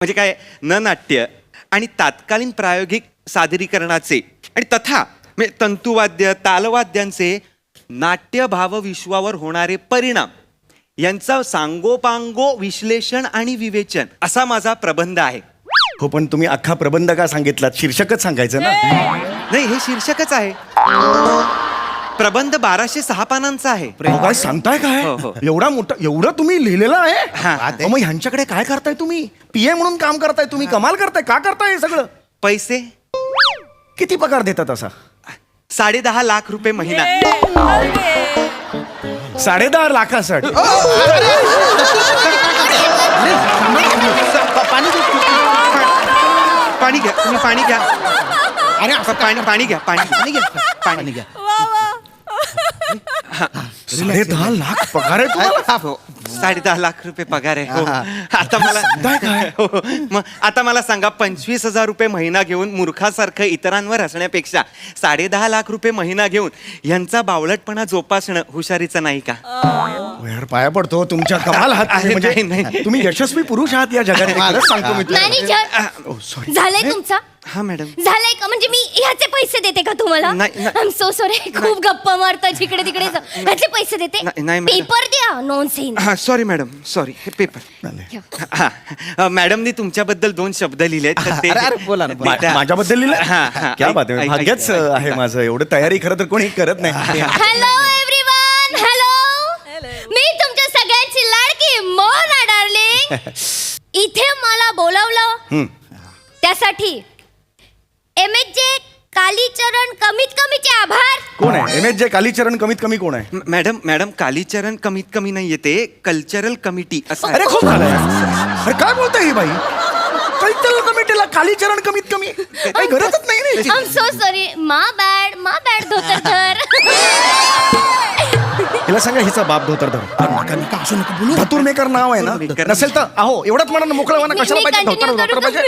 म्हणजे काय न नाट्य आणि तात्कालीन प्रायोगिक सादरीकरणाचे आणि तथा म्हणजे तंतुवाद्य तालवाद्यांचे नाट्य भावविश्वावर होणारे परिणाम यांचा सांगोपांगो विश्लेषण आणि विवेचन असा माझा प्रबंध आहे. हो, पण तुम्ही अख्खा प्रबंध का सांगितलात? शीर्षकच सांगायचं ना. नाही, हे शीर्षकच आहे. प्रबंध 1206 पानांचा आहे. अहो, काय सांगताय काय? हो, हो. एवढा मोठा एवढं तुम्ही लिहिलेलं आहे? हा. अहो, मग ह्यांच्याकडे काय करताय तुम्ही? पीए म्हणून काम करताय तुम्ही? कमाल करताय. का करताय हे सगळं? पैसे किती पगार देतात असा? 10.5 लाख रुपये महिना. 10.5 लाखासाठी? पाणी घ्या, तुम्ही पाणी घ्या. अरे पाणी घ्या, पाणी घ्या, पाणी घ्या. 10.5 लाख पगार आहे तुम्हाला? हो, 10.5 लाख रुपये पगार आहे. हो. आता मला हो, मग आता मला सांगा, 25,000 रुपये महिना घेऊन मूर्खासारखं इतरांवर हसण्यापेक्षा 10.5 लाख रुपये महिना घेऊन यांचा बावळटपणा जोपासणं हुशारीचं नाही का? हो यार, पाया पडतो तुमच्या. कमाल आहात तुम्ही. नाही, म्हणजे नाही. तुम्ही यशस्वी पुरुष आहात या जगात. खरंच सांगतो मी तुला. Manager sorry. झालंय तुमचं? हा मॅडम. झालंय का? म्हणजे मी ह्याचे पैसे देते का तुम्हाला? नाही, नाही. I am so sorry. खूप गप्पा मारता जिकडे तिकडे. ह्याचे पैसे देते? नाही, नाही, मॅडम. पेपर द्या. नॉनसेन्स. हा सॉरी मॅडम, सॉरी. हे पेपर. हा, मॅडमनी तुमच्याबद्दल 2 शब्द लिहिले आहेत, तर ते अरे, बोला ना, बोला. माझ्याबद्दल लिहिलं? हा, हा. क्या बात आहे. ऐक- भाग्यच ऐक- आहे माझं. एवढं तयारी खरं तर कोणी करत नाही. Hello everyone. हॅलो. मी तुमच्या सगळ्यांची लाडकी मोना डार्लिंग. इथे मला बोलावलं त्यासाठी MHJ कालीचरण कमीत कमीचे आभार. कोण आहे MHJ कालीचरण? कमीत कमी कोण आहे? मॅडम कालीचरण कमीत कमी नाही येते, कल्चरल कमिटी असं अरे आहे. खूप झालंय. अरे काय बोलताय ही बाई? कल्चरल कमिटीला कालीचरण कमीत कमी? काही गरजच नाही ना याची. I am so sorry. मा बॅड धोतरधर. हिला सांगा हिचा बाप धोतरधर. धतुर मेकर नाव आहे ना? धतुर मेकर. नसेल तर अहो एवढंच म्हणा, मोकळं म्हणा. मी- कशाला मी पाहिजे continue धोतर करू का? पाहिजे?